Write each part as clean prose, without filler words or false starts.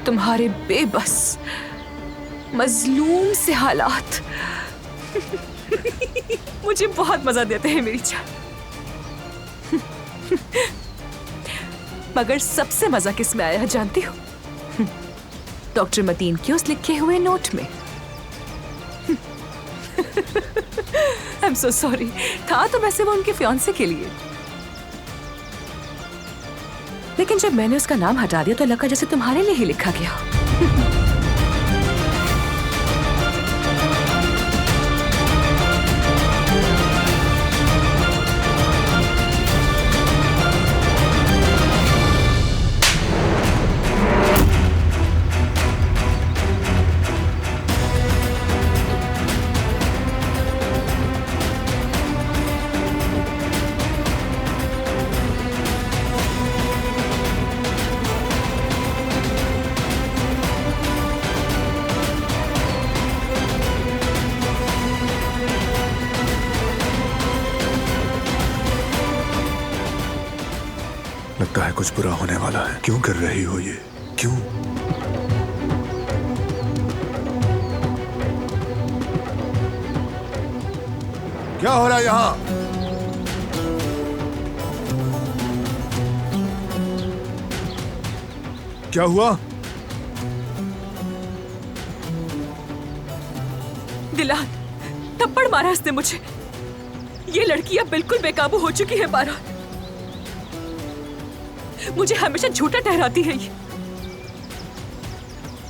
तुम्हारे बेबस मजलूम से हालात मुझे बहुत मजा देते हैं मेरी जान। मगर सबसे मजा किस में आया है जानती हो? डॉक्टर मतीन के उस लिखे हुए नोट में। आई एम सो सॉरी, था तो वैसे वो उनके फियांसे के लिए, लेकिन जब मैंने उसका नाम हटा दिया तो लगा जैसे तुम्हारे लिए ही लिखा गया। लगता है कुछ बुरा होने वाला है। क्यों कर रही हो ये? क्यों? क्या हो रहा है यहां? क्या हुआ? दिलान, थप्पड़ मारा इसने मुझे। ये लड़की अब बिल्कुल बेकाबू हो चुकी है बारा। मुझे हमेशा झूठा ठहराती है ये।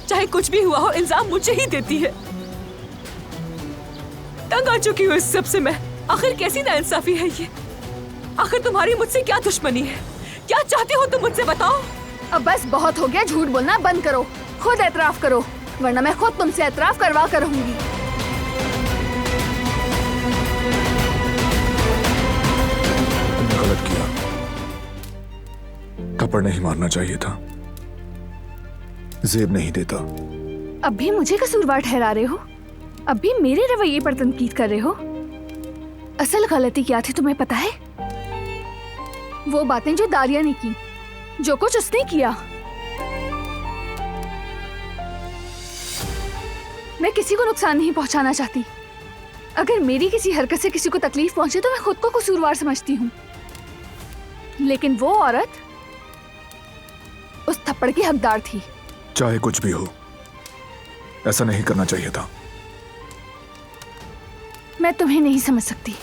चाहे कुछ भी हुआ हो, इल्जाम मुझे ही देती है। तंग आ चुकी हूँ इस सब से मैं। आखिर कैसी नाइंसाफी है ये? आखिर तुम्हारी मुझसे क्या दुश्मनी है? क्या चाहते हो तुम मुझसे, बताओ। अब बस बहुत हो गया, झूठ बोलना बंद करो। खुद एतराफ करो, वरना मैं खुद तुमसे एतराफ करवा कर रहूंगी। तुमने गलत किया। थप्पड़ नहीं मारना चाहिए था। जेब नहीं देता। अब भी मुझे कसूरवार ठहरा रहे हो? अब भी मेरे रवैये पर तनकीद कर रहे हो? असल गलती क्या थी तुम्हें पता है? वो बातें जो दारिया ने की, जो कुछ उसने किया। मैं किसी को नुकसान नहीं पहुंचाना चाहती। अगर मेरी किसी हरकत से किसी को तकलीफ पहुंचे तो मैं खुद को कसूरवार समझती हूँ, लेकिन वो औरत उस थप्पड़ की हकदार थी। चाहे कुछ भी हो, ऐसा नहीं करना चाहिए था। मैं तुम्हें नहीं समझ सकती,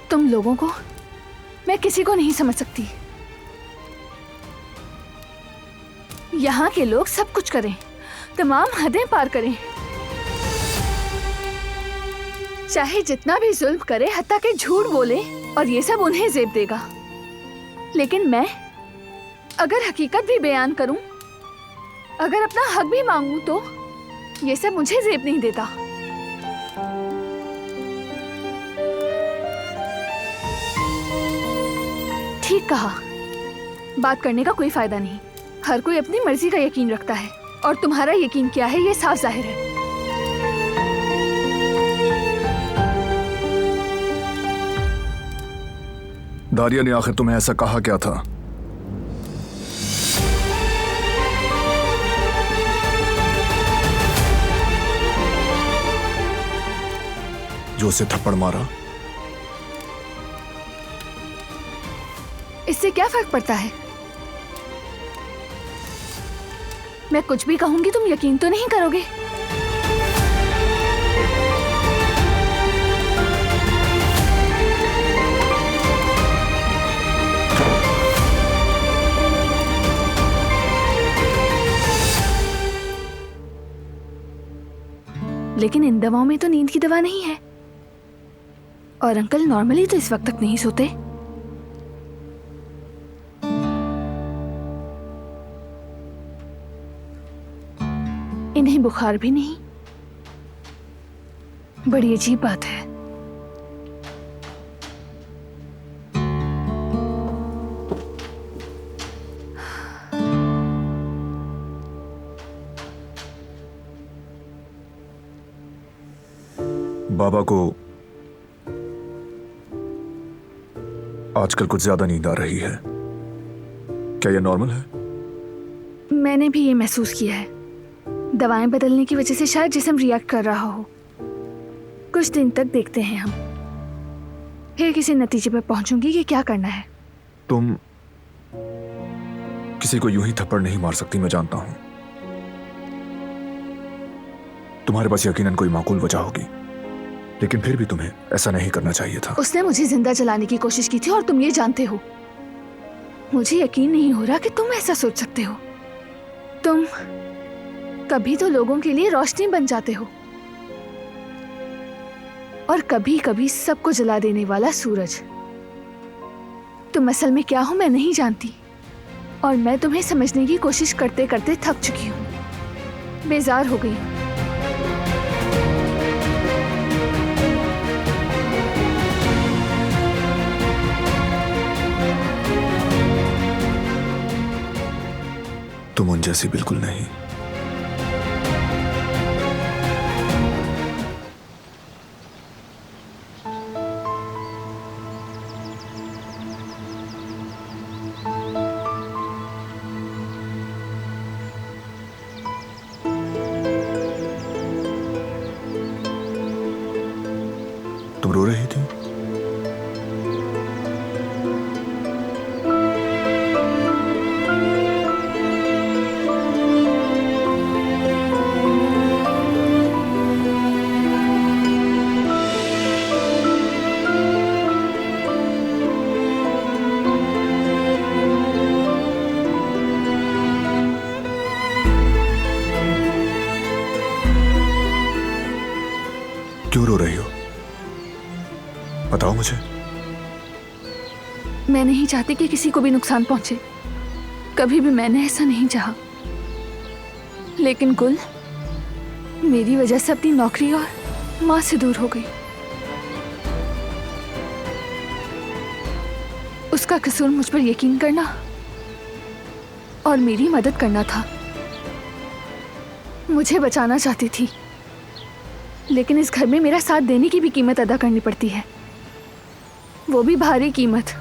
तुम लोगों को मैं किसी को नहीं समझ सकती। यहाँ के लोग सब कुछ करें, तमाम हदें पार करें, चाहे जितना भी जुल्म करे, हत्ता के झूठ बोले, और ये सब उन्हें जेब देगा। लेकिन मैं अगर हकीकत भी बयान करूं, अगर अपना हक भी मांगूं, तो ये सब मुझे जेब नहीं देता। ठीक कहा, बात करने का कोई फायदा नहीं। हर कोई अपनी मर्जी का यकीन रखता है, और तुम्हारा यकीन क्या है ये साफ जाहिर है। दारिया ने आखिर तुम्हें ऐसा कहा क्या था? जो उसे थप्पड़ मारा? इससे क्या फर्क पड़ता है? मैं कुछ भी कहूंगी तुम यकीन तो नहीं करोगे। लेकिन इन दवाओं में तो नींद की दवा नहीं है, और अंकल नॉर्मली तो इस वक्त तक नहीं सोते। इन्हें बुखार भी नहीं। बड़ी अजीब बात है। बाबा को आजकल कुछ ज्यादा नींद आ रही है। क्या यह नॉर्मल है? मैंने भी ये महसूस किया है। दवाएं बदलने की वजह से शायद जिस्म रिएक्ट कर रहा हो। कुछ दिन तक देखते हैं हम, फिर किसी नतीजे पर पहुंचूंगी कि क्या करना है। तुम किसी को यूं ही थप्पड़ नहीं मार सकती, मैं जानता हूं। तुम्हारे पास यकीनन कोई माकूल वजह होगी, लेकिन फिर भी तुम्हें ऐसा नहीं करना चाहिए था। उसने मुझे जिंदा जलाने की कोशिश की थी और तुम ये जानते हो। मुझे यकीन नहीं हो रहा कि तुम ऐसा सोच सकते हो। तुम कभी तो लोगों के लिए रोशनी बन जाते हो और कभी कभी सबको जला देने वाला सूरज। तुम असल में क्या हो मैं नहीं जानती, और मैं तुम्हें समझने की कोशिश करते करते थक चुकी हूँ, बेजार हो गई हूँ। तुम उन जैसी बिल्कुल नहीं। तुम रो रही थी? क्यों रो रही हो? बताओ मुझे। मैं नहीं चाहती कि किसी को भी नुकसान पहुंचे। कभी भी मैंने ऐसा नहीं चाहा। लेकिन गुल मेरी वजह से अपनी नौकरी और माँ से दूर हो गई। उसका कसूर मुझ पर यकीन करना और मेरी मदद करना था। मुझे बचाना चाहती थी, लेकिन इस घर में मेरा साथ देने की भी कीमत अदा करनी पड़ती है, वो भी भारी कीमत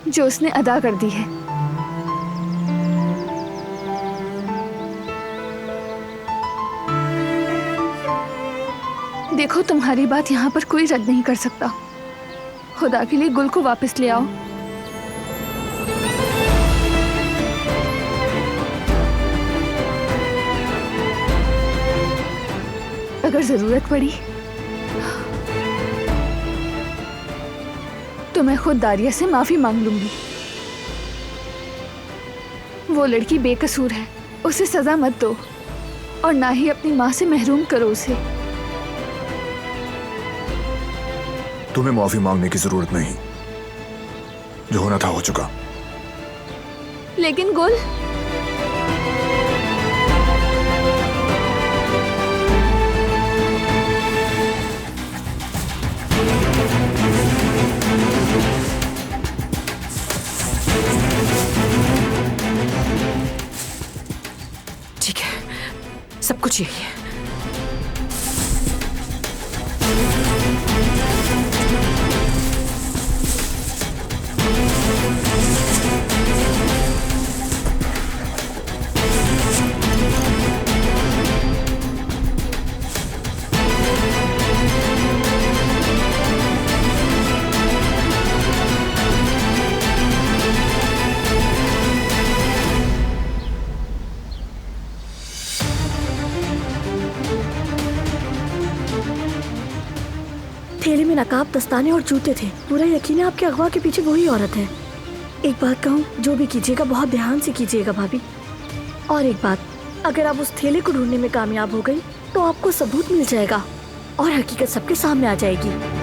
जो उसने अदा कर दी है। देखो, तुम्हारी बात यहाँ पर कोई रद्द नहीं कर सकता। खुदा के लिए गुल को वापस ले आओ। अगर जरूरत पड़ी तो मैं खुद दारिया से माफी मांग लूंगी। वो लड़की बेकसूर है, उसे सजा मत दो और ना ही अपनी माँ से महरूम करो उसे। तुम्हें माफी मांगने की जरूरत नहीं, जो होना था हो चुका। लेकिन गुल, ठीक है, सब कुछ यही है। थैले में नकाब, दस्ताने और जूते थे। पूरा यकीन है आपके अगवा के पीछे वही औरत है। एक बात कहूँ, जो भी कीजिएगा बहुत ध्यान से कीजिएगा भाभी। और एक बात, अगर आप उस थैले को ढूंढने में कामयाब हो गई तो आपको सबूत मिल जाएगा और हकीकत सबके सामने आ जाएगी।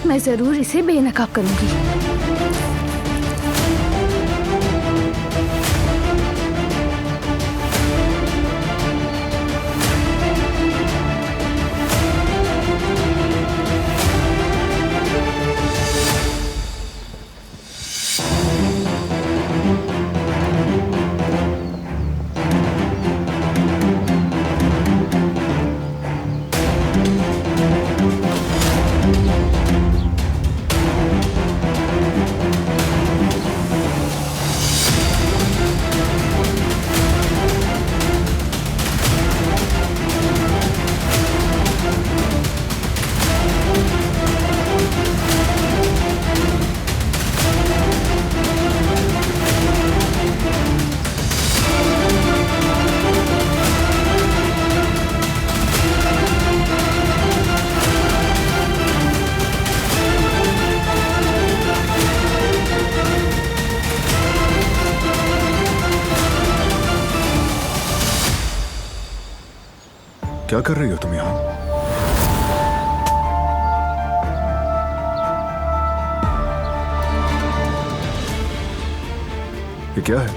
मैं जरूर इसे बेनकाब करूंगी। क्या कर रही हो तुम यहां? ये क्या है?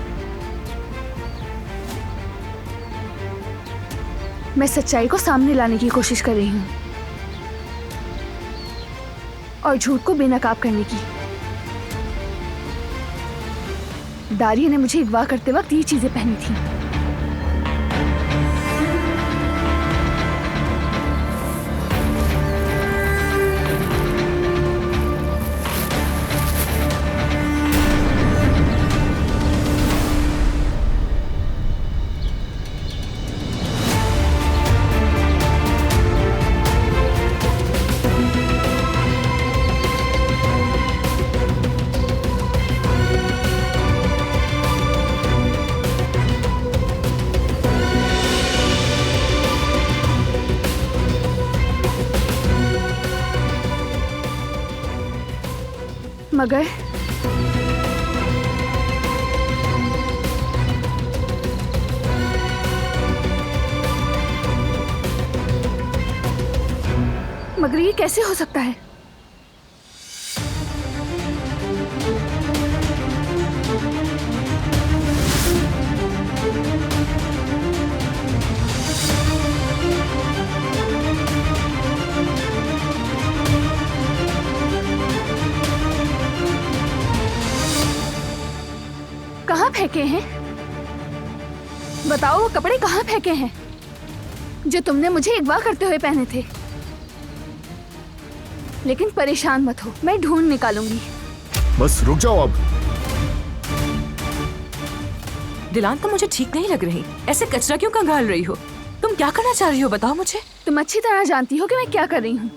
मैं सच्चाई को सामने लाने की कोशिश कर रही हूँ और झूठ को बेनकाब करने की। दारिया ने मुझे अगवा करते वक्त ये चीजें पहनी थी। मगर ये कैसे हो सकता है? कहाँ फेंके हैं? बताओ, वो कपड़े कहाँ फेंके हैं जो तुमने मुझे अगवा करते हुए पहने थे? लेकिन परेशान मत हो, मैं ढूंढ निकालूंगी। बस रुक जाओ अब। दिलान, तुम मुझे ठीक नहीं लग रही। ऐसे कचरा क्यों कंगाल रही हो? तुम क्या करना चाह रही हो, बताओ मुझे। तुम अच्छी तरह जानती हो कि मैं क्या कर रही हूँ।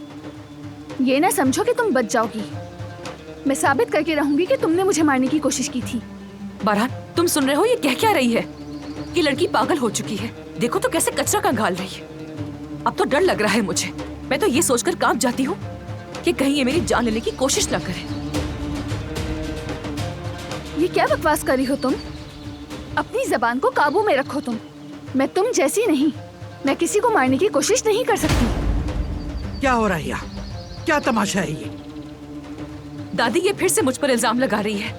ये ना समझो कि तुम बच जाओगी। मैं साबित करके रहूंगी कि तुमने मुझे मारने की कोशिश की थी। बारान, तुम सुन रहे हो ये कह क्या रही है? कि लड़की पागल हो चुकी है। देखो तो कैसे कचरा कंगाल रही है। अब तो डर लग रहा है मुझे। मैं तो ये सोचकर कांप जाती हूँ कि कहीं ये मेरी जान लेने की कोशिश न करे। ये क्या बकवास कर रही हो तुम? अपनी जबान को काबू में रखो तुम। मैं तुम जैसी नहीं। मैं किसी को मारने की कोशिश नहीं कर सकती। क्या हो रहा है यहाँ? क्या तमाशा है ये? दादी ये फिर से मुझ पर इल्जाम लगा रही है।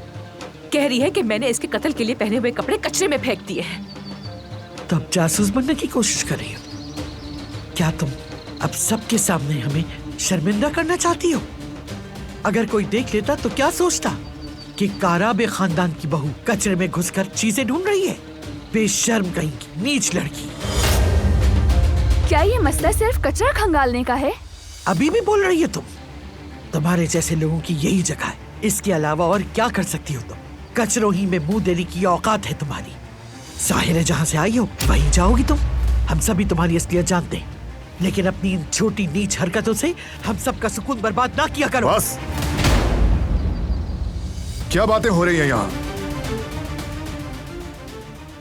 कह रही है कि मैंने इसके कत्ल के लिए पहने हुए कपड़े कचरे में फेंक दिए हैं। तब जासूस बनने की कोशिश कर रही हो? क्या तुम अब सबके सामने हमें शर्मिंदा करना चाहती हो? अगर कोई देख लेता तो क्या सोचता कि काराबे खानदान की बहू कचरे में घुसकर चीजें ढूंढ रही है? बेशर्म कहीं की नीच लड़की। क्या ये मसला सिर्फ कचरा खंगालने का है? अभी भी बोल रही है तुम? तुम्हारे जैसे लोगों की यही जगह है। इसके अलावा और क्या कर सकती हो तुम? कचरों ही में मुंह देने की औकात है तुम्हारी। जाहिर है जहाँ से आई हो वहीं जाओगी तुम। हम सभी तुम्हारी असलियत जानते हैं, लेकिन अपनी इन छोटी नीच हरकतों से हम सबका सुकून बर्बाद ना किया करो। बस, क्या बातें हो रही हैं यहाँ?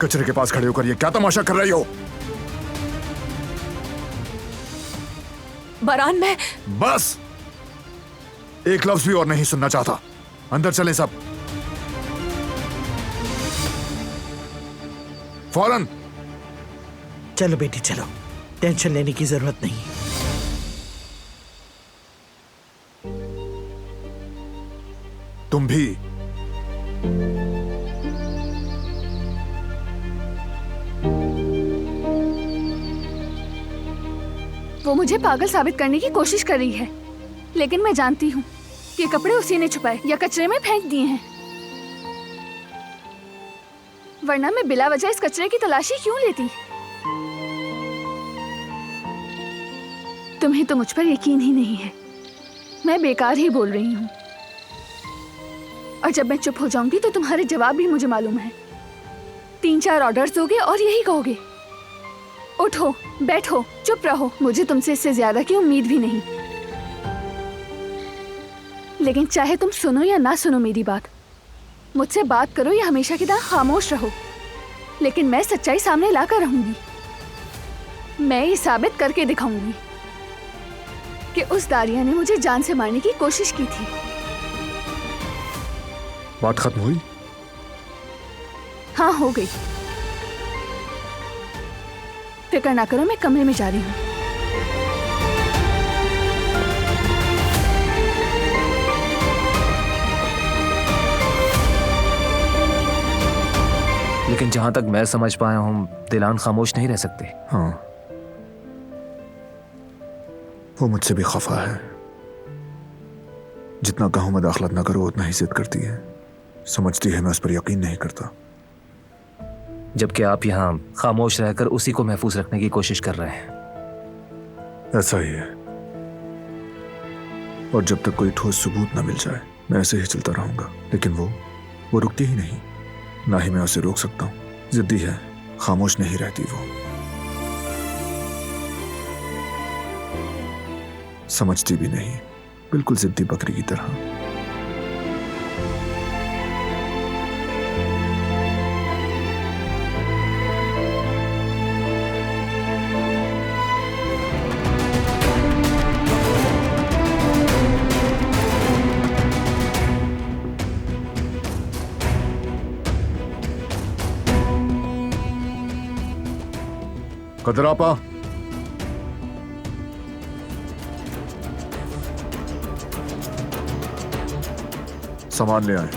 कचरे के पास खड़े होकर ये क्या तमाशा कर रही हो? बारान, मैं बस, एक लफ्ज भी और नहीं सुनना चाहता। अंदर चलें सब, फौरन। चलो बेटी चलो, टेंशन लेने की जरूरत नहीं। तुम भी। वो मुझे पागल साबित करने की कोशिश कर रही है, लेकिन मैं जानती हूँ कि कपड़े उसी ने छुपाए या कचरे में फेंक दिए हैं। वरना मैं बिला वजह इस कचरे की तलाशी क्यों लेती? तुम्हें तो मुझ पर यकीन ही नहीं है। मैं बेकार ही बोल रही हूँ, और जब मैं चुप हो जाऊंगी तो तुम्हारे जवाब भी मुझे मालूम है। 3-4 ऑर्डर्स दोगे और यही कहोगे, उठो, बैठो, चुप रहो। मुझे तुमसे इससे ज्यादा की उम्मीद भी नहीं। लेकिन चाहे तुम सुनो या ना सुनो मेरी बात, मुझसे बात करो या हमेशा की तरह खामोश रहो, लेकिन मैं सच्चाई सामने लाकर रहूंगी। मैं ये साबित करके दिखाऊंगी कि उस दारिया ने मुझे जान से मारने की कोशिश की थी। बात खत्म हुई? हाँ, हो गई। फिक्र ना करो, मैं कमरे में जा रही हूँ। लेकिन जहां तक मैं समझ पाया हूं, दिलान खामोश नहीं रह सकते। हाँ, वो मुझसे भी खफा है। जितना कहूं मदाखलत ना करो उतना ही जिद करती है। समझती है मैं उस पर यकीन नहीं करता। जबकि आप यहाँ खामोश रहकर उसी को महफूज रखने की कोशिश कर रहे हैं। ऐसा ही है, और जब तक कोई ठोस सबूत ना मिल जाए मैं ऐसे ही चलता रहूंगा। लेकिन वो रुकती ही नहीं, ना ही मैं उसे रोक सकता हूं। जिद्दी है, खामोश नहीं रहती वो। समझती भी नहीं, बिल्कुल जिद्दी बकरी की तरह। कदरापा, सामान ले आए।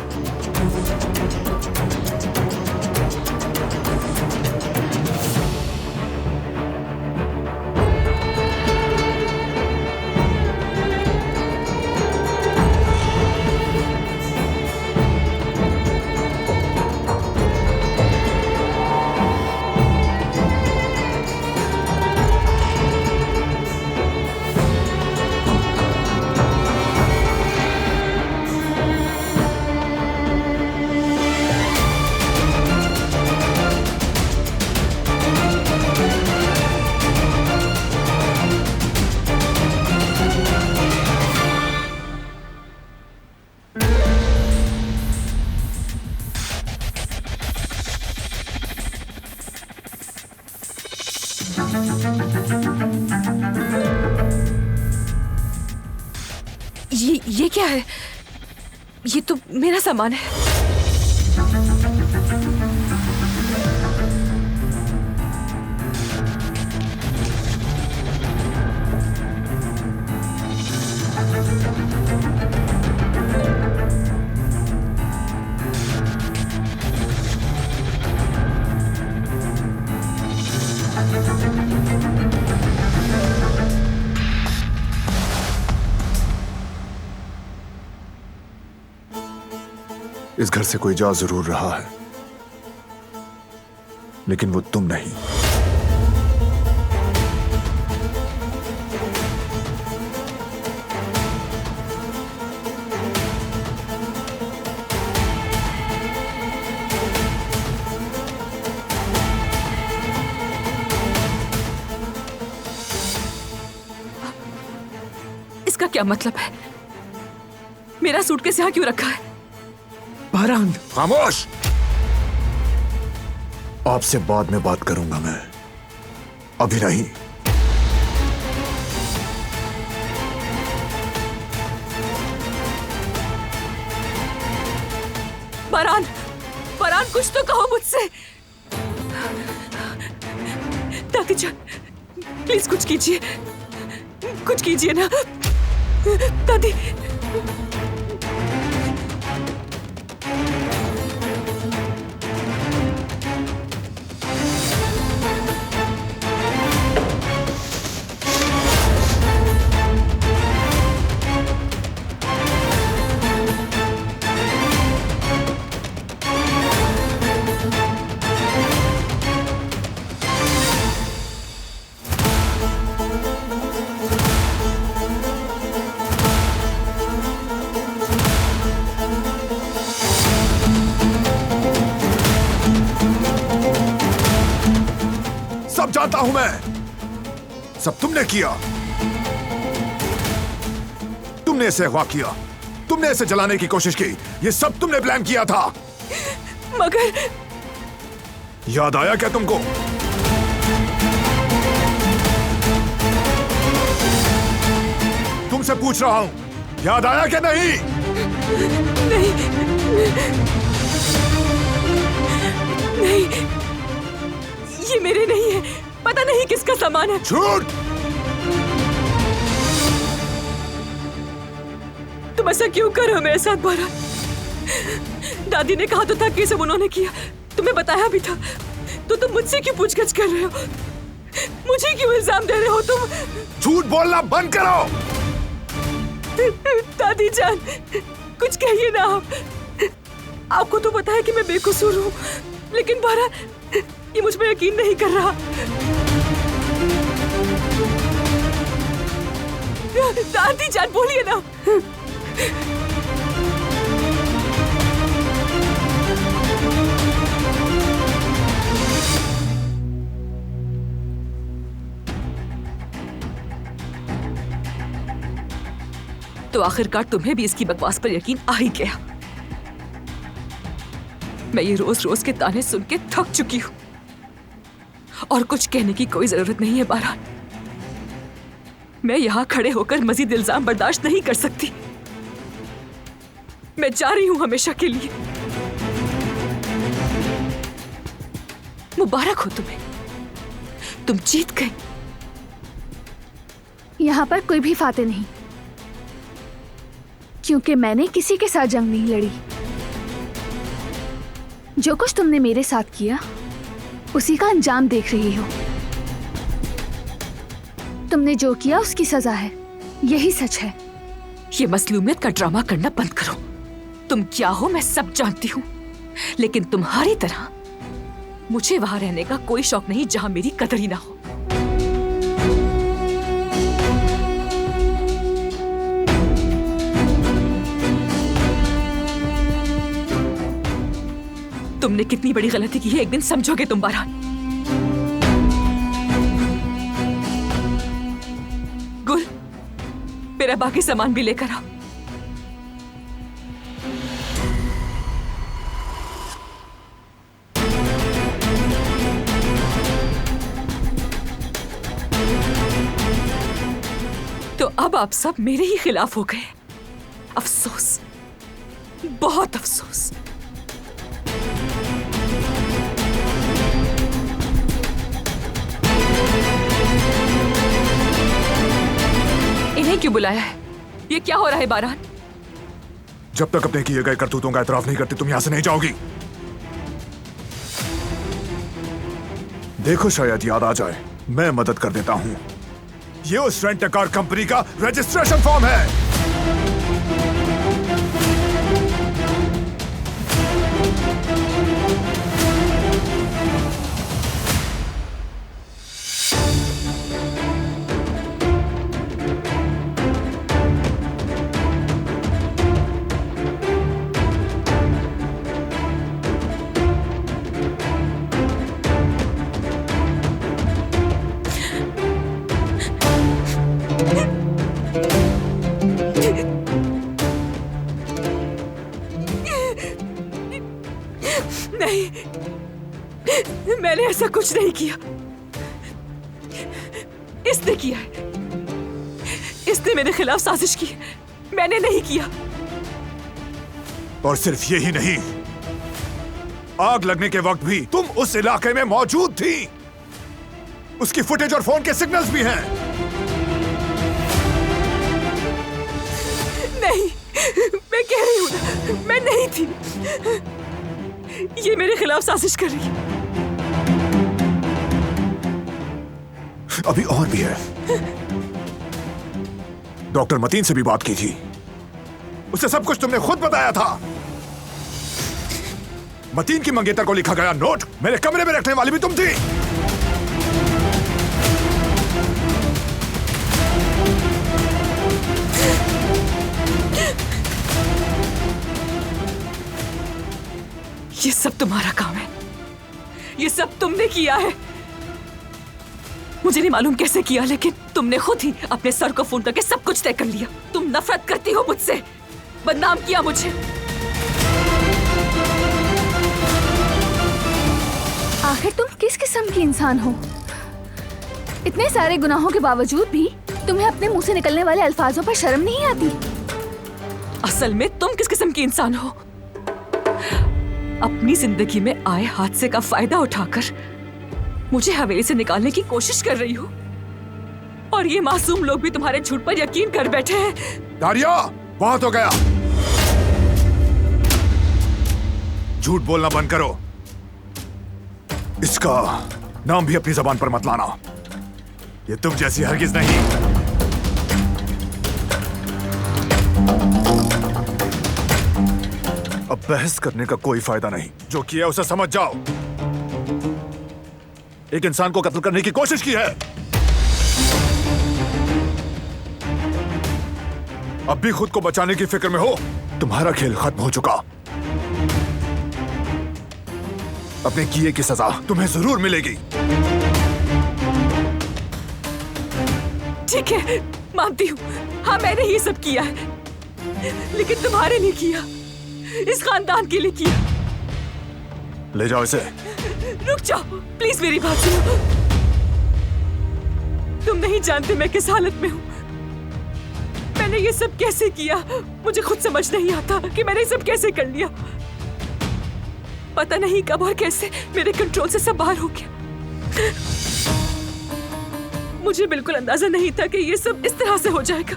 ये क्या है? ये तो मेरा सामान है। इस घर से कोई जा जरूर रहा है, लेकिन वो तुम नहीं। इसका क्या मतलब है? मेरा सूटकेस यहाँ क्यों रखा है? बारान, खामोश! आपसे बाद में बात करूंगा मैं, अभी नहीं। बारान, बारान, कुछ तो कहो मुझसे। दादी जान, प्लीज कुछ कीजिए, कुछ कीजिए ना दादी। सब जानता हूं मैं, सब तुमने किया। तुमने इसे अगवा किया, तुमने इसे जलाने की कोशिश की, ये सब तुमने प्लान किया था। मगर याद आया क्या तुमको? तुमसे पूछ रहा हूं, याद आया क्या? नहीं नहीं, नहीं, ये मेरे नहीं है। पता नहीं किसका सामान है। झूठ! तुम ऐसा क्यों कर रहे हो मेरे साथ बारान? दादी ने कहा तो था कि सब उन्होंने किया। तुम्हें बताया भी था तो तुम मुझसे क्यों पूछगछ कर रहे हो? मुझे क्यों इल्जाम दे रहे हो तुम? झूठ बोलना बंद करो। दादी जान, कुछ कहिए ना आप। आपको तो पता है कि मैं बेकसूर हूँ, लेकिन बहरहाल ये मुझ पर यकीन नहीं कर रहा। दादी जान बोलिए ना। तो आखिरकार तुम्हें भी इसकी बकवास पर यकीन आ ही गया। मैं ये रोज रोज के ताने सुन के थक चुकी हूं और कुछ कहने की कोई जरूरत नहीं है बारहान। मैं यहां खड़े होकर मजीद इल्जाम बर्दाश्त नहीं कर सकती। मैं जा रही हूं हमेशा के लिए। मुबारक हो तुम्हें, तुम जीत गई। यहाँ पर कोई भी फाते नहीं, क्योंकि मैंने किसी के साथ जंग नहीं लड़ी। जो कुछ तुमने मेरे साथ किया उसी का अंजाम देख रही हो। तुमने जो किया उसकी सजा है, यही सच है। ये मसलूमियत का ड्रामा करना बंद करो। तुम क्या हो मैं सब जानती हूँ, लेकिन तुम्हारी तरह मुझे वहां रहने का कोई शौक नहीं जहां मेरी कदर ही ना हो। तुमने कितनी बड़ी गलती की है एक दिन समझोगे तुम बारहान। गुल, मेरा बाकी सामान भी लेकर आओ। तो अब आप सब मेरे ही खिलाफ हो गए। अफसोस, बहुत अफसोस। इन्हें क्यों बुलाया है? ये क्या हो रहा है बारहान? जब तक अपने किए गए करतूतों का एतराफ नहीं करती तुम यहां से नहीं जाओगी। देखो शायद याद आ जाए, मैं मदद कर देता हूं। ये उस रेंट कार कंपनी का रजिस्ट्रेशन फॉर्म है। नहीं, मैंने ऐसा कुछ नहीं किया। इसने किया है। इसने मेरे खिलाफ साजिश की है, मैंने नहीं किया। और सिर्फ यही नहीं, आग लगने के वक्त भी तुम उस इलाके में मौजूद थी। उसकी फुटेज और फोन के सिग्नल्स भी हैं। नहीं, मैं कह रही हूं ना, मैं नहीं थी। ये मेरे खिलाफ साजिश कर रही है। अभी और भी है। डॉक्टर मतीन से भी बात की थी, उसे सब कुछ तुमने खुद बताया था। मतीन की मंगेतर को लिखा गया नोट मेरे कमरे में रखने वाली भी तुम थी। ये सब तुम्हारा काम है, ये सब तुमने किया है। मुझे नहीं मालूम कैसे किया, लेकिन तुमने खुद ही अपने सर को फोन करके सब कुछ तय कर लिया। तुम नफरत करती हो मुझसे, बदनाम किया मुझे। आखिर तुम किस किस्म की इंसान हो? इतने सारे गुनाहों के बावजूद भी तुम्हें अपने मुंह से निकलने वाले अल्फाजों पर शर्म नहीं आती? असल में तुम किस किस्म की इंसान हो? अपनी जिंदगी में आए हादसे का फायदा उठाकर मुझे हवेली से निकालने की कोशिश कर रही हो, और ये मासूम लोग भी तुम्हारे झूठ पर यकीन कर बैठे हैं। दारिया, बहुत हो गया। झूठ बोलना बंद करो। इसका नाम भी अपनी जबान पर मत लाना। ये तुम जैसी हरगिज नहीं। अब बहस करने का कोई फायदा नहीं। जो किया उसे समझ जाओ। एक इंसान को कत्ल करने की कोशिश की है। अब भी खुद को बचाने की फिक्र में हो। तुम्हारा खेल खत्म हो चुका। अपने किए की सजा तुम्हें जरूर मिलेगी। ठीक है, मानती हूँ। हाँ, मैंने ये सब किया है, लेकिन तुम्हारे लिए किया, इस खानदान के लिए किया। ले जाओ इसे। रुक जाओ, प्लीज मेरी बात सुनो। तुम नहीं जानते मैं किस हालत में हूँ। मैंने ये सब कैसे किया, मुझे खुद समझ नहीं आता कि मैंने ये सब कैसे कर लिया। पता नहीं कब और कैसे मेरे कंट्रोल से सब बाहर हो गया। मुझे बिल्कुल अंदाजा नहीं था कि ये सब इस तरह से हो जाएगा।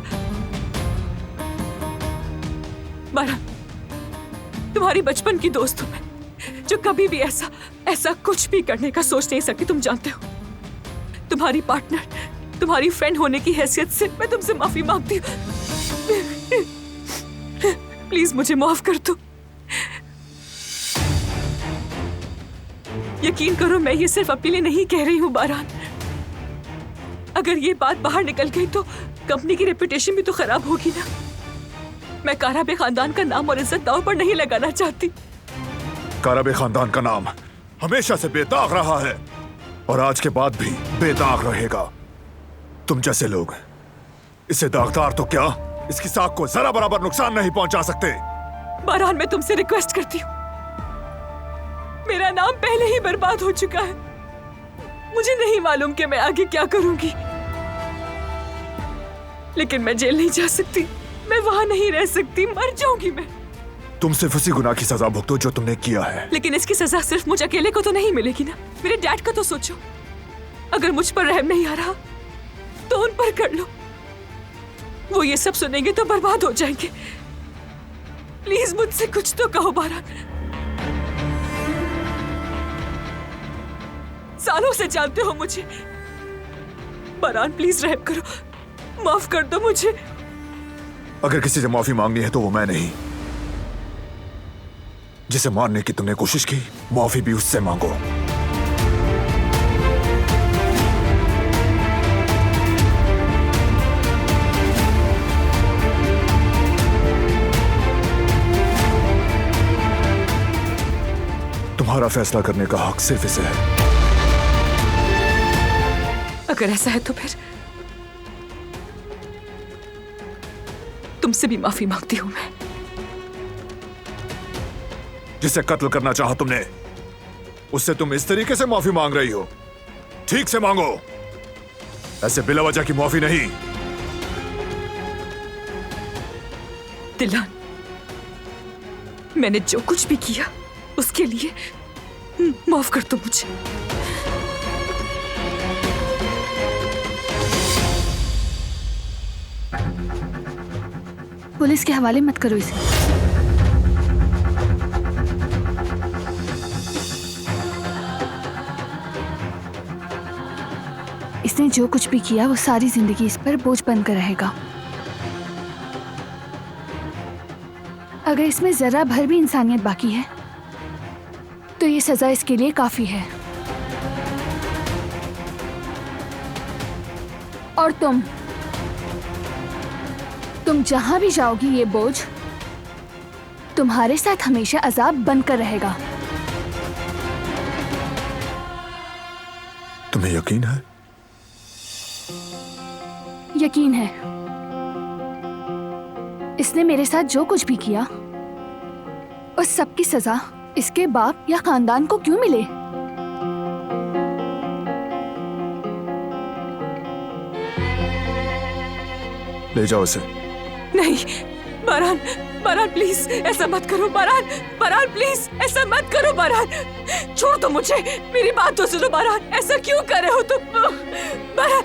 बारह, तुम्हारी बचपन की दोस्त हूं मैं, जो कभी भी ऐसा कुछ भी करने का सोच नहीं सकती। तुम जानते हो, तुम्हारी पार्टनर, तुम्हारी फ्रेंड होने की हैसियत से मैं तुमसे माफी मांगती हूँ। प्लीज मुझे माफ कर दो। यकीन करो, मैं ये सिर्फ अपने लिए नहीं कह रही हूँ बारान। अगर ये बात बाहर निकल गई तो कंपनी की रेपुटेशन भी तो खराब होगी ना। मैं काराबे खानदान का नाम और इज्जत दांव पर नहीं लगाना चाहती। काराबे खानदान का नाम हमेशा से बेदाग रहा है और आज के बाद भी बेदाग रहेगा। तुम जैसे लोग इसे दागदार तो क्या, इसकी साख को जरा बराबर नुकसान नहीं पहुंचा सकते। बारान, मैं तुमसे रिक्वेस्ट करती हूँ। मेरा नाम पहले ही बर्बाद हो चुका है। मुझे नहीं मालूम कि मैं आगे क्या करूंगी, लेकिन मैं जेल नहीं जा सकती। मैं वहां नहीं रह सकती, मर जाऊंगी मैं। तुम सिर्फ उसी गुनाह की सजा भुगतो जो तुमने किया है। लेकिन इसकी सजा सिर्फ मुझे अकेले को तो नहीं मिलेगी ना। मेरे डैड का तो सोचो। अगर मुझ पर रहम नहीं आ रहा तो उन पर कर लो। वो ये सब सुनेंगे तो बर्बाद हो जाएंगे। प्लीज मुझसे कुछ तो कहो बारान। सालों से जानते हो मुझे। बारान, प्लीज रहम करो, माफ कर दो मुझे। अगर किसी से माफी मांगनी है तो वो मैं नहीं। जिसे मारने की तुमने कोशिश की, माफी भी उससे मांगो। तुम्हारा फैसला करने का हक सिर्फ इसे है। अगर ऐसा है तो फिर तुमसे भी माफी मांगती हूं मैं। जिसे कत्ल करना चाहा तुमने, उससे तुम इस तरीके से माफी मांग रही हो। ठीक से मांगो, ऐसे बिला वजह की माफी नहीं। दिलान, मैंने जो कुछ भी किया उसके लिए माफ कर दो मुझे। पुलिस के हवाले मत करो इसे। इसने जो कुछ भी किया वो सारी जिंदगी इस पर बोझ बनकर रहेगा। अगर इसमें जरा भर भी इंसानियत बाकी है तो ये सजा इसके लिए काफी है। और तुम जहां भी जाओगी ये बोझ तुम्हारे साथ हमेशा अजाब बनकर रहेगा। तुम्हें यकीन है? यकीन है। इसने मेरे साथ जो कुछ भी किया उस सब की सजा इसके बाप या खानदान को क्यों मिले? ले जाओ इसे। नहीं बारान, बारान प्लीज ऐसा मत करो। बारान, बारान प्लीज ऐसा मत करो। बारान, छोड़ दो मुझे। मेरी बात तो सुनो बारान, ऐसा क्यों कर रहे हो तुम? बारान,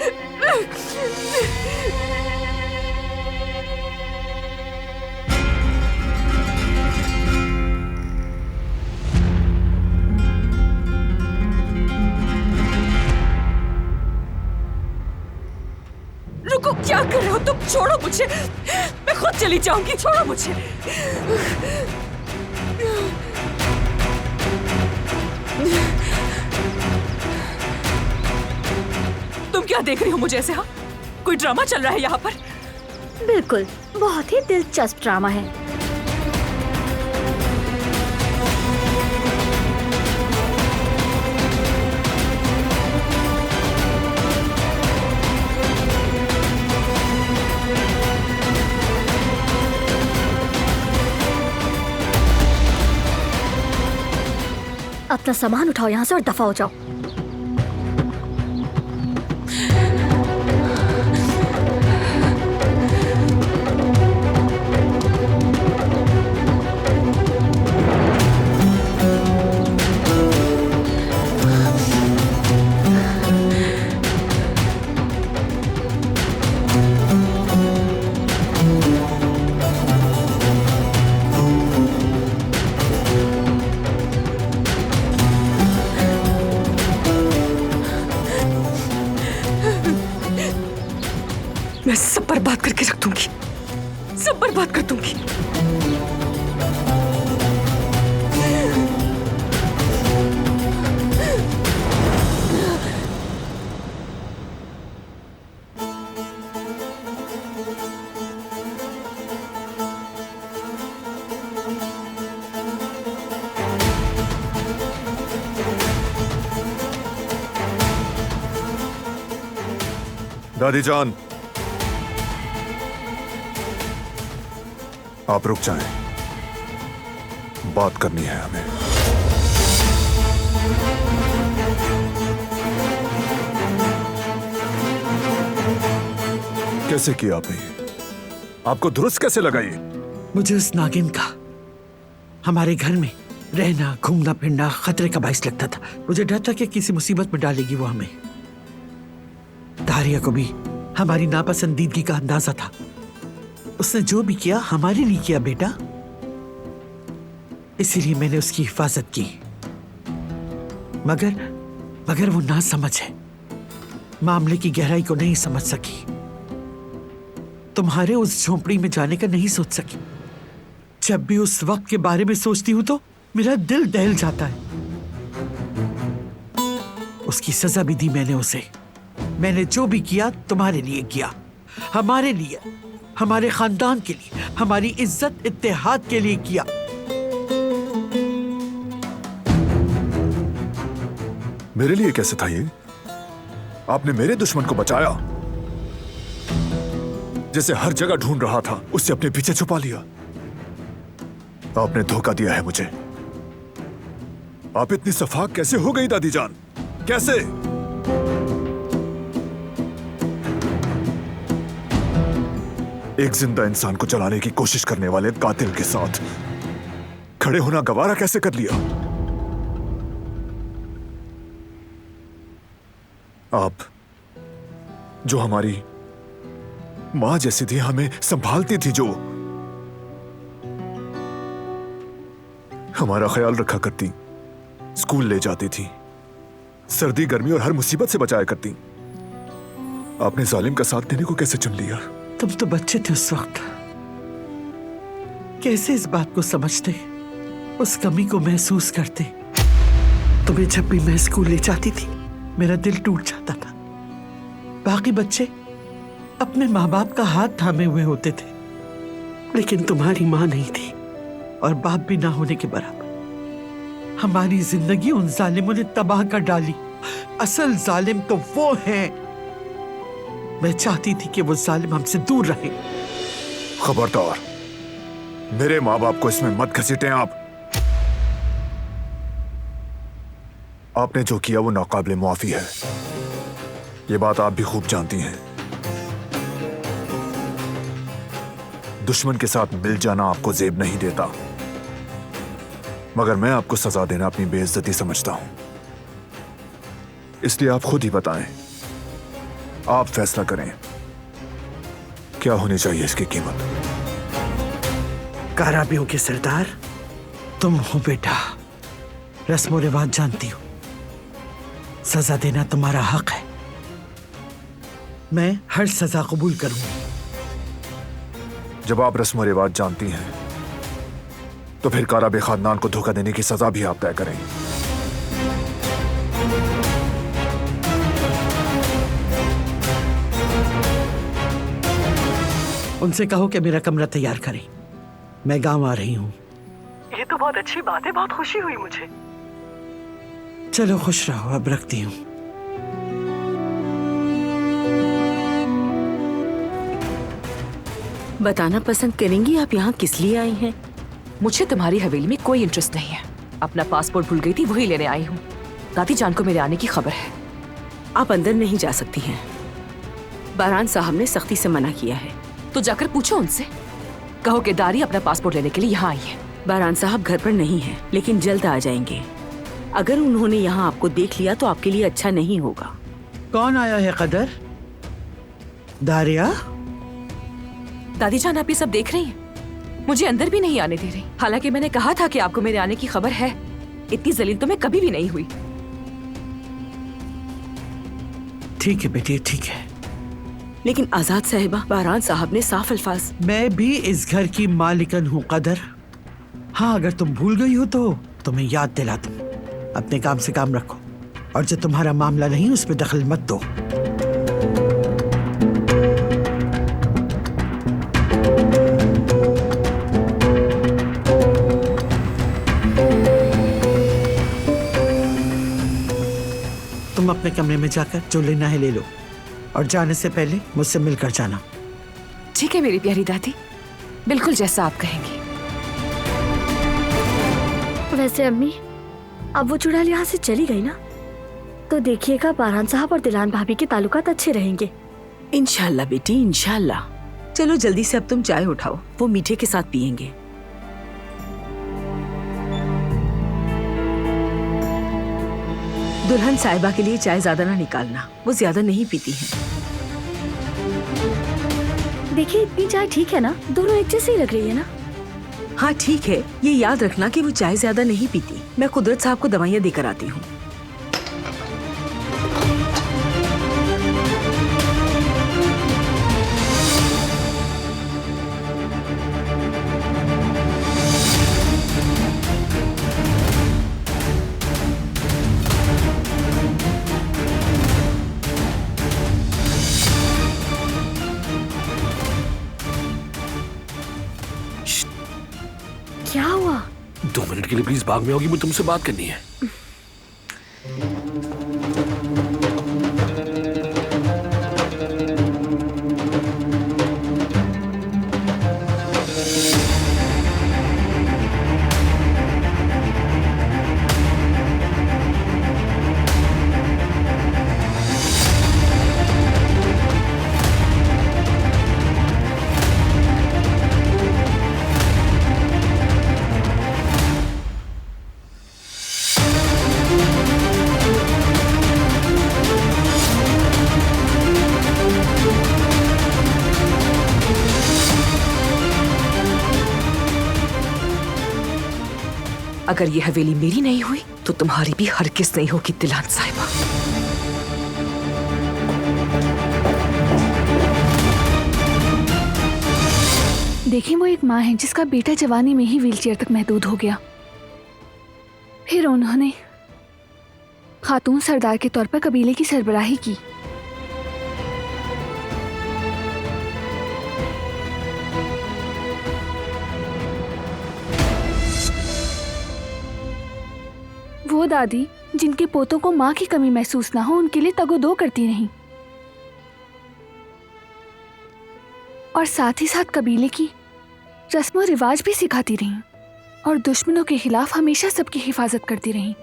मुझे, मैं खुद चली जाऊंगी, छोड़ो मुझे। तुम क्या देख रही हो मुझे ऐसे? हाँ, कोई ड्रामा चल रहा है यहाँ पर? बिल्कुल, बहुत ही दिलचस्प ड्रामा है। अपना सामान उठाओ यहाँ से और दफा हो जाओ। मैं सब बर्बाद करके रख दूंगी, सब बर्बाद कर दूंगी। दादी जान, आप रुक जाएं, बात करनी है हमें। कैसे किया आपने? आपको दुरुस्त कैसे लगा ये? मुझे उस नागिन का हमारे घर में रहना, घूमना फिरना खतरे का बाइस लगता था। मुझे डर था कि किसी मुसीबत में डालेगी वो हमें। दारिया को भी हमारी नापसंदीदगी का अंदाजा था। उसने जो भी किया हमारे लिए किया बेटा, इसीलिए मैंने उसकी हिफाजत की। मगर वो ना समझ है, मामले की गहराई को नहीं समझ सकी, तुम्हारे उस झोंपड़ी में जाने का नहीं सोच सकी। जब भी उस वक्त के बारे में सोचती हूं तो मेरा दिल दहल जाता है। उसकी सजा भी दी मैंने उसे। मैंने जो भी किया तुम्हारे लिए किया, हमारे लिए, हमारे खानदान के लिए, हमारी इज्जत इत्तेहाद के लिए किया। मेरे लिए कैसे था ये? आपने मेरे दुश्मन को बचाया, जिसे हर जगह ढूंढ रहा था, उससे अपने पीछे छुपा लिया। आपने धोखा दिया है मुझे। आप इतनी सफाक कैसे हो गई दादी जान? कैसे? एक जिंदा इंसान को जलाने की कोशिश करने वाले कातिल के साथ खड़े होना गवारा कैसे कर लिया? आप जो हमारी मां जैसी थी, हमें संभालती थी, जो हमारा ख्याल रखा करती, स्कूल ले जाती थी, सर्दी गर्मी और हर मुसीबत से बचाया करती, आपने जालिम का साथ देने को कैसे चुन लिया? तुम तो बच्चे थे उस वक्त, कैसे इस बात को समझते, उस कमी को महसूस करते। तुम्हें जब भी मैं स्कूल ले जाती थी मेरा दिल टूट जाता था। बाकी बच्चे अपने माँ बाप का हाथ थामे हुए होते थे, लेकिन तुम्हारी माँ नहीं थी और बाप भी ना होने के बराबर। हमारी जिंदगी उन जालिमों ने तबाह कर डाली। असल जालिम तो वो हैं। मैं चाहती थी कि वो जालिम हमसे दूर रहे। खबरदार, मेरे माँ बाप को इसमें मत घसीटें आप। आपने जो किया वो नाकाबिले मुआफी है, ये बात आप भी खूब जानती हैं। दुश्मन के साथ मिल जाना आपको जेब नहीं देता, मगर मैं आपको सजा देना अपनी बेइज्जती समझता हूं। इसलिए आप खुद ही बताएं, आप फैसला करें, क्या होनी चाहिए इसकी कीमत। काराबियों के सरदार तुम हो बेटा, रस्म और रिवाज जानती हो, सजा देना तुम्हारा हक है। मैं हर सजा कबूल करूंगी, जब आप रस्म रिवाज जानती हैं तो फिर काराबे खानदान को धोखा देने की सजा भी आप तय करें। उनसे कहो कि मेरा कमरा तैयार करें, मैं गांव आ रही हूँ। ये तो बहुत अच्छी बात है, बहुत खुशी हुई मुझे। चलो खुश रहो, अब रखती हूँ। बताना पसंद करेंगी आप यहाँ किस लिए आई हैं? मुझे तुम्हारी हवेली में कोई इंटरेस्ट नहीं है। अपना पासपोर्ट भूल गई थी, वही लेने आई हूँ। दादी जान को मेरे आने की खबर है। आप अंदर नहीं जा सकती हैं, बारान साहब ने सख्ती से मना किया है। तो जाकर पूछो उनसे, कहो कि दारी अपना पासपोर्ट लेने के लिए यहाँ आई है। बारान साहब घर पर नहीं है, लेकिन जल्द आ जाएंगे। अगर उन्होंने यहाँ आपको देख लिया तो आपके लिए अच्छा नहीं होगा। कौन आया है कदर? दारिया? दादी जान आप ये सब देख रही हैं? मुझे अंदर भी नहीं आने दे रही, हालांकि मैंने कहा था कि आपको मेरे आने की खबर है। इतनी जलील तो मैं कभी भी नहीं हुई। ठीक है बेटी, ठीक है। लेकिन आजाद साहिबा, बारान साहब ने साफ अल्फाज। मैं भी इस घर की मालिकन हूँ कदर। हाँ, अगर तुम भूल गई हो तो तुम्हें याद दिला दूं। अपने काम से काम रखो, और जो तुम्हारा मामला नहीं उस पर दखल मत दो। तुम अपने कमरे में जाकर जो लेना है ले लो, और जाने से पहले मुझसे मिलकर जाना। ठीक है मेरी प्यारी दादी, बिल्कुल जैसा आप कहेंगी। वैसे अम्मी, अब वो चुड़ैल यहाँ से चली गई ना, तो देखिएगा बारान साहब और दिलान भाभी के ताल्लुकात अच्छे रहेंगे। इंशाल्लाह बेटी, इंशाल्लाह। चलो जल्दी से अब तुम चाय उठाओ, वो मीठे के साथ पियेंगे। दुल्हन साहिबा के लिए चाय ज्यादा ना निकालना, वो ज्यादा नहीं पीती हैं। देखिए इतनी चाय ठीक है ना, दोनों एक जैसी लग रही है ना। हाँ ठीक है, ये याद रखना कि वो चाय ज्यादा नहीं पीती। मैं कुदरत साहब को दवाइयाँ देकर आती हूँ। क्या हुआ? 2 मिनट के लिए प्लीज बाग में होगी, मुझे तुमसे बात करनी है। अगर ये हवेली मेरी नहीं हुई तो तुम्हारी भी हरगिज़ नहीं होगी दिलान साहिबा। देखिए, वो एक माँ है जिसका बेटा जवानी में ही व्हीलचेयर तक महदूद हो गया। फिर उन्होंने खातून सरदार के तौर पर कबीले की सरबराही की। वो दादी जिनके पोतों को माँ की कमी महसूस ना हो, उनके लिए तगोदो करती रहीं, और साथ ही साथ कबीले की रस्म रिवाज भी सिखाती रहीं, और दुश्मनों के खिलाफ हमेशा सबकी हिफाजत करती रहीं।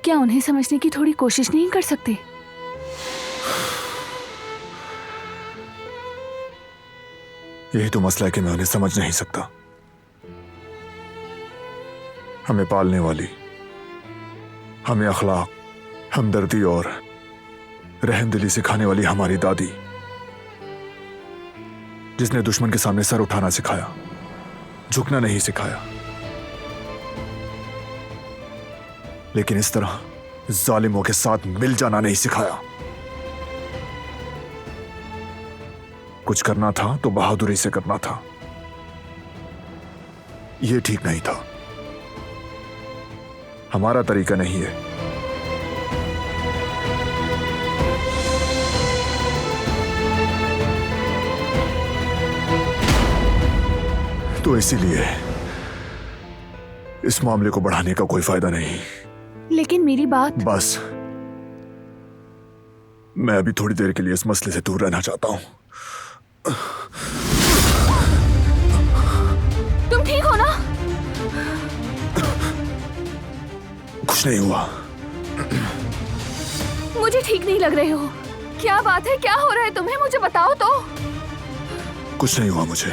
क्या उन्हें समझने की थोड़ी कोशिश नहीं कर सकते? यही तो मसला है कि मैं उन्हें समझ नहीं सकता। हमें पालने वाली, हमें अखलाक, हमदर्दी और रहमदिली सिखाने वाली हमारी दादी, जिसने दुश्मन के सामने सर उठाना सिखाया, झुकना नहीं सिखाया, लेकिन इस तरह जालिमों के साथ मिल जाना नहीं सिखाया। कुछ करना था तो बहादुरी से करना था। ये ठीक नहीं था। हमारा तरीका नहीं है। तो इसीलिए इस मामले को बढ़ाने का कोई फायदा नहीं। लेकिन मेरी बात। बस, मैं अभी थोड़ी देर के लिए इस मसले से दूर रहना चाहता हूं। तुम ठीक हो ना? कुछ नहीं हुआ। मुझे ठीक नहीं लग रहे हो। क्या बात है? क्या हो रहा है तुम्हें? मुझे बताओ तो। कुछ नहीं हुआ मुझे।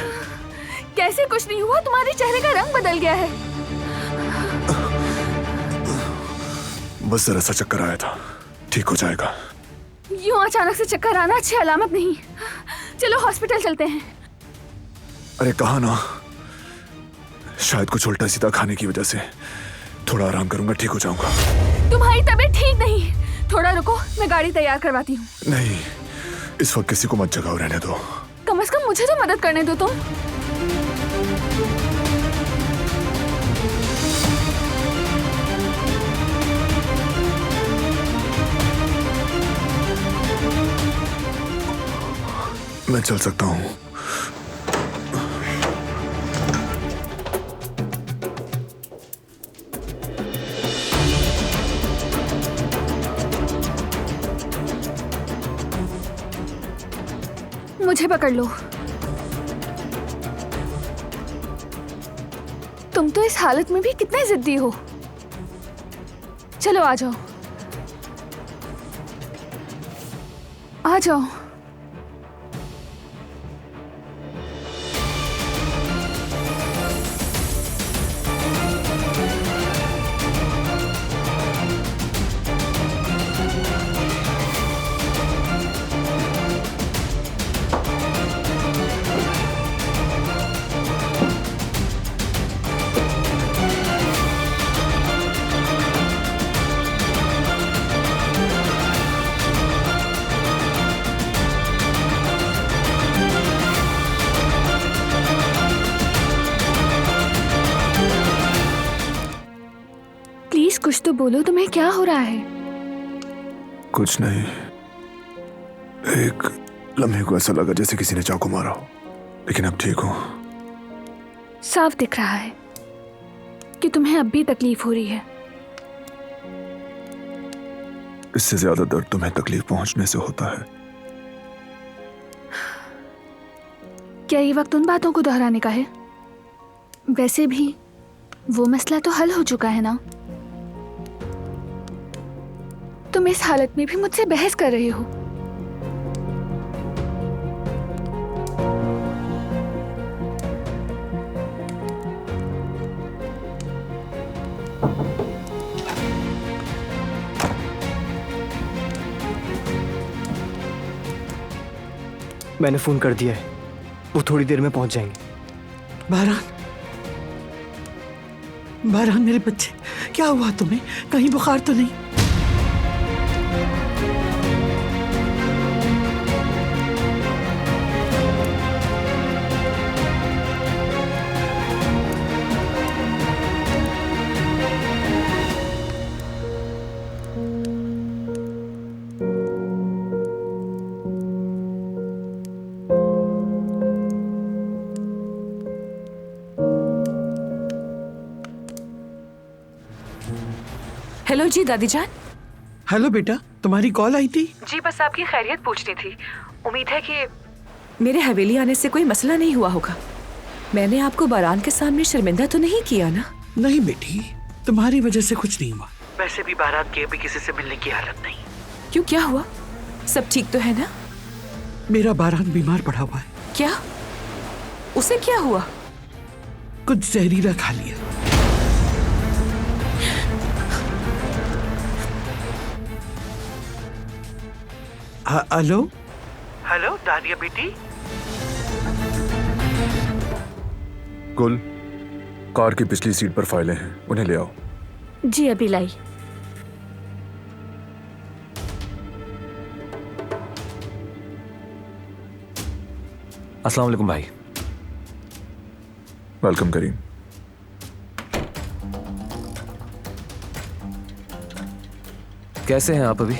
कैसे कुछ नहीं हुआ? तुम्हारे चेहरे का रंग बदल गया है। बस जरा सा चक्कर आया था, ठीक हो जाएगा। यूं अचानक से चक्कर आना अच्छी अलामत नहीं। चलो हॉस्पिटल चलते हैं। अरे कहा ना, शायद कुछ उल्टा सीधा खाने की वजह से। थोड़ा आराम करूंगा, ठीक हो जाऊंगा। तुम्हारी तबीयत ठीक नहीं। थोड़ा रुको, मैं गाड़ी तैयार करवाती हूँ। नहीं, इस वक्त किसी को मत जगाओ, रहने दो। कम से कम मुझे तो मदद करने दो तुम। मैं चल सकता हूँ। मुझे पकड़ लो। तुम तो इस हालत में भी कितने जिद्दी हो। चलो आ जाओ, आ जाओ। कुछ तो बोलो, तुम्हें क्या हो रहा है? कुछ नहीं। एक लम्हे को ऐसा लगा जैसे किसी ने चाकू मारा हो, लेकिन अब ठीक हूं। साफ दिख रहा है कि तुम्हें अब भी तकलीफ हो रही है। इससे ज्यादा दर्द तुम्हें तकलीफ पहुंचने से होता है। क्या ये वक्त उन बातों को दोहराने का है? वैसे भी वो मसला तो हल हो चुका है ना। तुम इस हालत में भी मुझसे बहस कर रहे हो। मैंने फोन कर दिया है, वो थोड़ी देर में पहुंच जाएंगे। बारान, बारान मेरे बच्चे, क्या हुआ तुम्हें? कहीं बुखार तो नहीं? हेलो जी दादी जान। हेलो बेटा, तुम्हारी कॉल आई थी? जी बस आपकी खैरियत पूछनी थी। उम्मीद है कि मेरे हवेली आने से कोई मसला नहीं हुआ होगा। मैंने आपको बारान के सामने शर्मिंदा तो नहीं किया ना? नहीं बेटी, तुम्हारी वजह से कुछ नहीं हुआ। वैसे भी बारात के अभी किसी से मिलने की हालत नहीं। क्यों, क्या हुआ? सब ठीक तो है ना? मेरा बारान बीमार पड़ा हुआ है। क्या? उसे क्या हुआ? कुछ जहरीला खा लिया। हेलो हेलो दानिया बेटी। कुल कार की पिछली सीट पर फाइलें हैं, उन्हें ले आओ। जी अभी लाई। अस्सलाम वालेकुम भाई। वेलकम करीम। कैसे हैं आप अभी?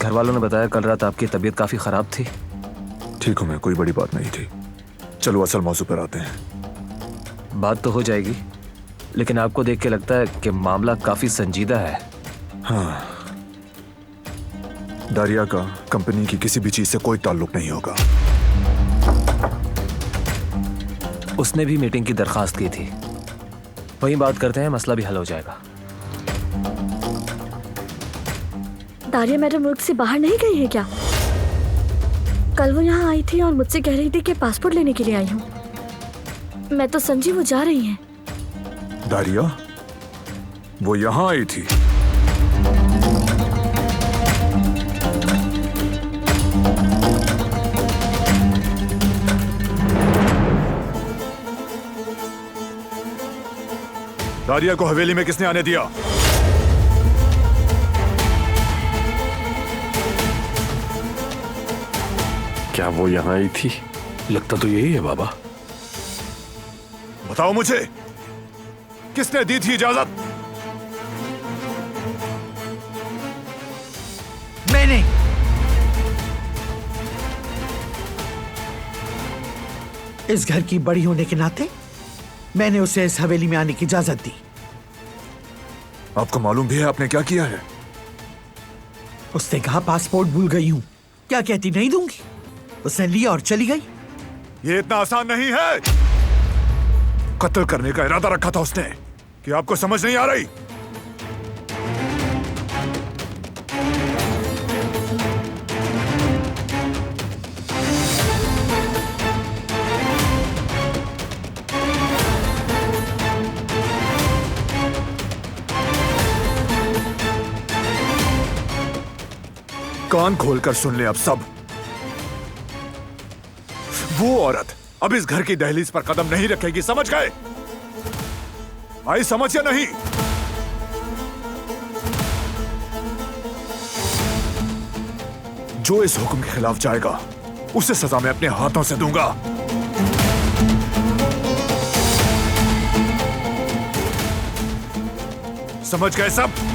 घर वालों ने बताया कल रात आपकी तबीयत काफी खराब थी। ठीक हूं मैं, कोई बड़ी बात नहीं थी। चलो असल मौजू पर आते हैं। बात तो हो जाएगी, लेकिन आपको देख के लगता है कि मामला काफी संजीदा है। हाँ, दारिया का कंपनी की किसी भी चीज से कोई ताल्लुक नहीं होगा। उसने भी मीटिंग की दरखास्त की थी। वहीं बात करते हैं, मसला भी हल हो जाएगा। दारिया मैडम मुल्क से बाहर नहीं गई है क्या? कल वो यहाँ आई थी और मुझसे कह रही थी कि पासपोर्ट लेने के लिए आई हूँ। मैं तो समझी वो जा रही हैं। दारिया वो यहाँ आई थी? दारिया को हवेली में किसने आने दिया? क्या वो यहाँ आई थी? लगता तो यही है बाबा। बताओ मुझे, किसने दी थी इजाजत? मैंने। इस घर की बड़ी होने के नाते मैंने उसे इस हवेली में आने की इजाजत दी। आपको मालूम भी है आपने क्या किया है? उसने कहा पासपोर्ट भूल गई हूं। क्या कहती नहीं दूंगी? उसने लिया और चली गई। ये इतना आसान नहीं है। कत्ल करने का इरादा रखा था उसने। कि आपको समझ नहीं आ रही? कान खोलकर सुन ले अब सब। वो औरत अब इस घर की दहलीज पर कदम नहीं रखेगी, समझ गए? आई समझ या नहीं? जो इस हुक्म के खिलाफ जाएगा उसे सजा मैं अपने हाथों से दूंगा। समझ गए सब?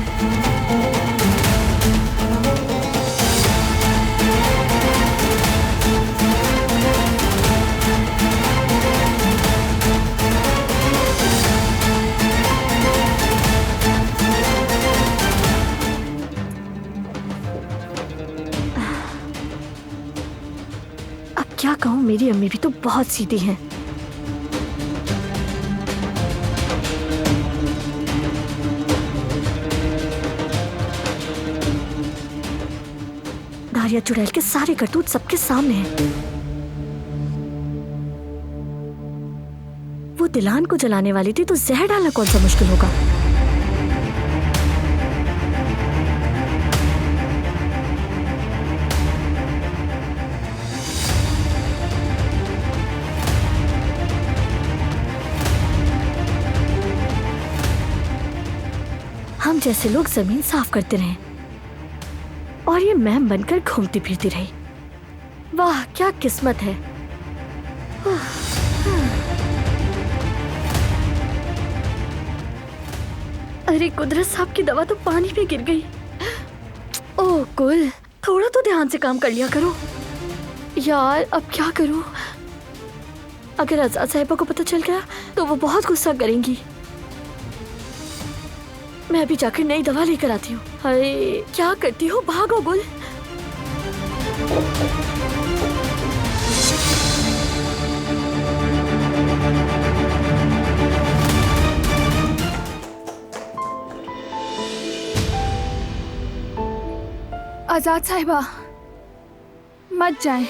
क्या कहूँ, मेरी अम्मी भी तो बहुत सीधी हैं। दारिया चुड़ैल के सारे करतूत सबके सामने हैं। वो दिलान को जलाने वाली थी तो जहर डालना कौन सा मुश्किल होगा? हम जैसे लोग जमीन साफ करते रहे और ये मैम बनकर घूमती फिरती रही। वाह क्या किस्मत है। अरे कुदरत साहब की दवा तो पानी में गिर गई। ओह कुल, थोड़ा तो ध्यान से काम कर लिया करो यार। अब क्या करूं? अगर आजाद साहिबा को पता चल गया तो वो बहुत गुस्सा करेंगी। मैं अभी जाकर नई दवा लेकर आती हूँ। अरे क्या करती हो, भागो गुल। आजाद साहिबा मत जाएं।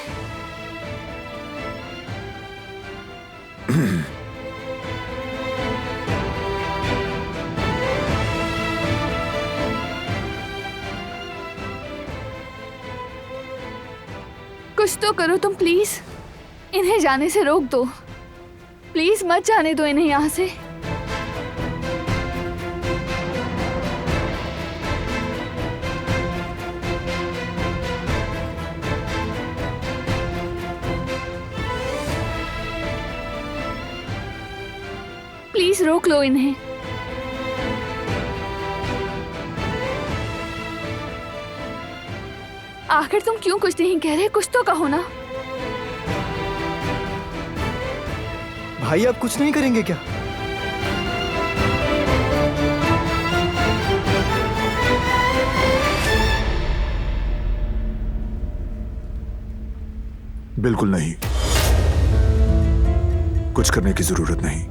कुछ तो करो तुम प्लीज। इन्हें जाने से रोक दो प्लीज, मत जाने दो इन्हें यहाँ से। प्लीज रोक लो इन्हें। आखिर तुम क्यों कुछ नहीं कह रहे? कुछ तो कहो ना। भाई आप कुछ नहीं करेंगे क्या? बिल्कुल नहीं, कुछ करने की जरूरत नहीं।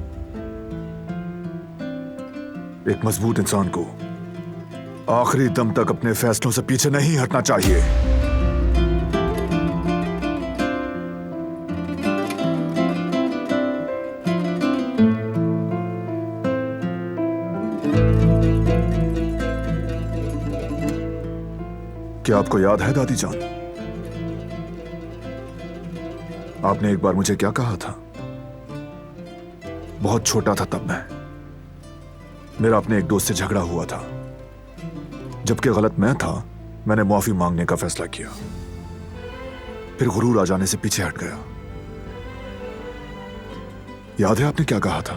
एक मजबूत इंसान को आखिरी दम तक अपने फैसलों से पीछे नहीं हटना चाहिए। क्या आपको याद है दादी जान, आपने एक बार मुझे क्या कहा था? बहुत छोटा था तब मैं, मेरा अपने एक दोस्त से झगड़ा हुआ था। जबकि गलत मैं था, मैंने माफी मांगने का फैसला किया, फिर गुरूर आ जाने से पीछे हट गया। याद है आपने क्या कहा था?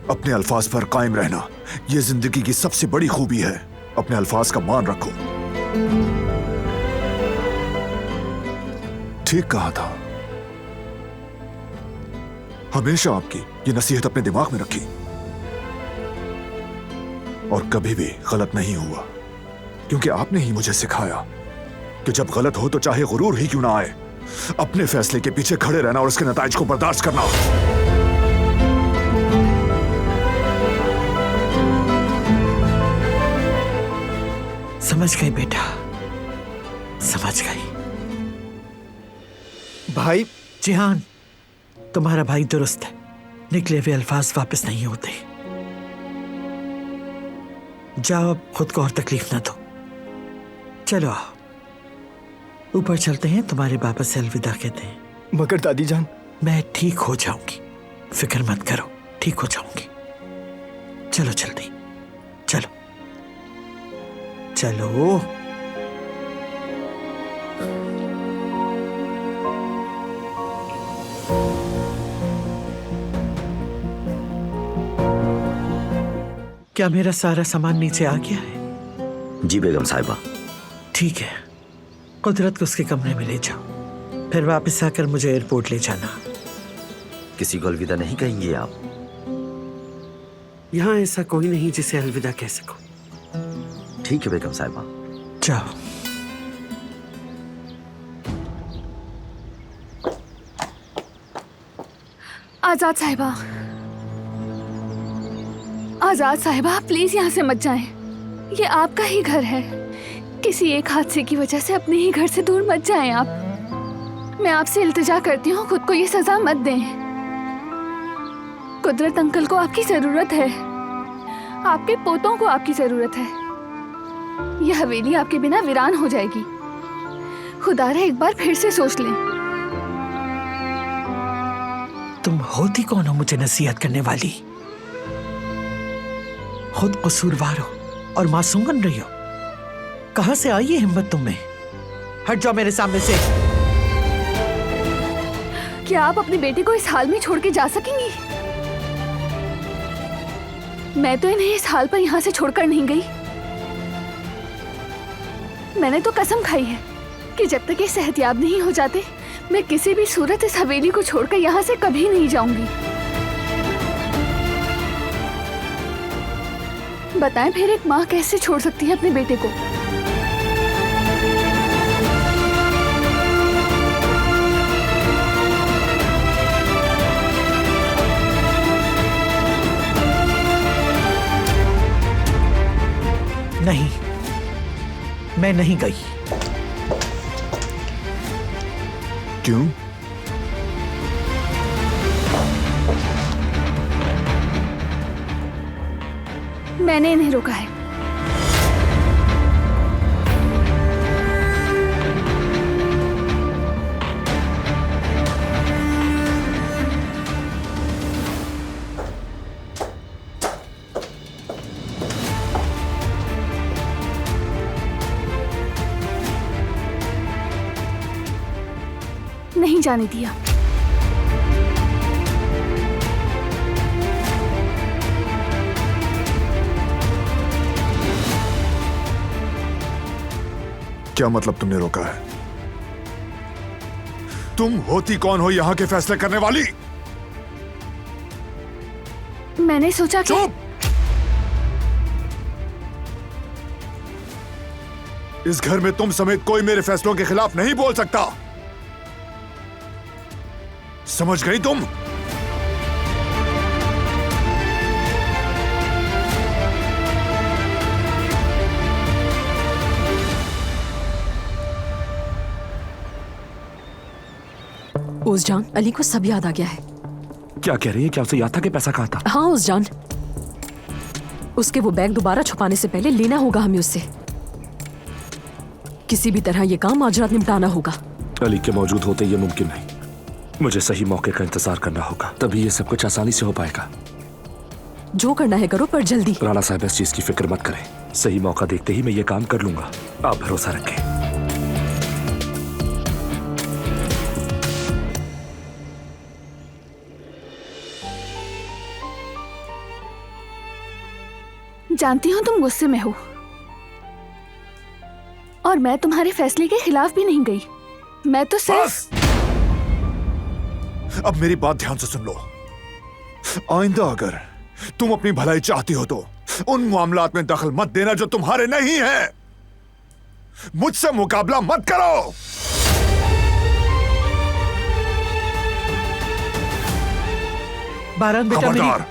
अपने अल्फाज पर कायम रहना यह जिंदगी की सबसे बड़ी खूबी है। अपने अल्फाज का मान रखो। ठीक कहा था। हमेशा आपकी ये नसीहत अपने दिमाग में रखी और कभी भी गलत नहीं हुआ, क्योंकि आपने ही मुझे सिखाया कि जब गलत हो तो चाहे गुरूर ही क्यों ना आए, अपने फैसले के पीछे खड़े रहना और उसके नताइज को बर्दाश्त करना। समझ गई बेटा, समझ गई। भाई जिहान, तुम्हारा भाई दुरुस्त है, निकले हुए अल्फाज वापस नहीं होते। जाओ, अब खुद को और तकलीफ ना दो। चलो आओ, ऊपर चलते हैं, तुम्हारे बाबा से अलविदा कहते हैं। मगर दादी जान, मैं ठीक हो जाऊंगी, फिक्र मत करो, ठीक हो जाऊंगी। चलो जल्दी, चलो चलो। क्या मेरा सारा सामान नीचे आ गया है? जी बेगम साहिबा। ठीक है, कुदरत को उसके कमरे में ले जाओ, फिर वापस आकर मुझे एयरपोर्ट ले जाना। किसी को अलविदा नहीं कहेंगे आप? यहाँ ऐसा कोई नहीं जिसे अलविदा कह सको। ठीक है बेगम साहिबा। जाओ। आजाद साहिबा, आजाद साहिबा, प्लीज यहाँ से मत जाएं। ये आपका ही घर है। किसी एक हादसे की वजह से अपने ही घर से दूर मत जाएं आप। मैं आपसे इल्तिजा करती हूँ, खुद को ये सजा मत दें। कुदरत अंकल को आपकी जरूरत है, आपके पोतों को आपकी जरूरत है। यह हवेली आपके बिना वीरान हो जाएगी। खुदारा एक बार फिर से सोच लें। तुम होती कौन हो मुझे नसीहत करने वाली? खुद कसूरवार हो और मासूम बन रही हो। कहां से आई है हिम्मत तुम में? हट जाओ मेरे सामने से। क्या आप अपने बेटे को इस हाल में छोड़ के जा सकेंगी? मैं तो इन्हें इस हाल पर यहाँ से छोड़कर नहीं गई। मैंने तो कसम खाई है कि जब तक ये सेहतयाब नहीं हो जाते, मैं किसी भी सूरत इस हवेली को छोड़कर यहाँ से कभी नहीं जाऊंगी। बताएं फिर एक माँ कैसे छोड़ सकती है अपने बेटे को? नहीं, मैं नहीं गई। क्यों? मैंने इन्हें रोका है। नहीं जाने दिया। क्या मतलब तुमने रोका है? तुम होती कौन हो यहां के फैसले करने वाली? मैंने सोचा कि चुप! इस घर में तुम समेत कोई मेरे फैसलों के खिलाफ नहीं बोल सकता। समझ गई तुम? उस अली को सब याद आ गया है। क्या कह रही है? क्या उसे याद था कि पैसा कहाँ था? हाँ उस उसके वो बैग दोबारा छुपाने से पहले लेना होगा हमें उससे। किसी भी तरह ये काम आज रात निपटाना होगा। अली के मौजूद होते ये मुमकिन नहीं। मुझे सही मौके का इंतजार करना होगा, तभी ये सब कुछ आसानी से हो पाएगा। जो करना है करो, पर जल्दी। राणा साहब इस चीज की फिक्र मत करें। सही मौका देखते ही मैं ये काम कर लूंगा, आप भरोसा रखें। जानती हूँ तुम गुस्से में हो, और मैं तुम्हारे फैसले के खिलाफ भी नहीं गई। मैं तो सिर्फ... अब मेरी बात ध्यान से सुन लो। आइंदा अगर तुम अपनी भलाई चाहती हो तो उन मामलात में दखल मत देना जो तुम्हारे नहीं है। मुझसे मुकाबला मत करो। बारान बेटा, खबरदार,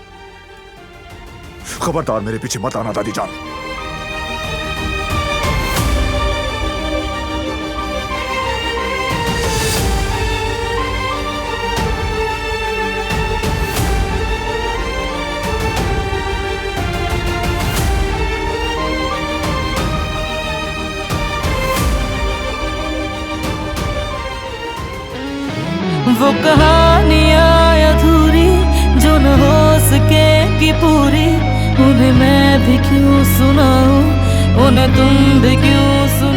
खबरदार मेरे पीछे मत आना दादी जान। वो कहानियाँ अधूरी जो न हो सके कि पूरी, उन्हें मैं भी क्यों सुनाऊं, उन्हें तुम भी क्यों सुनाओ।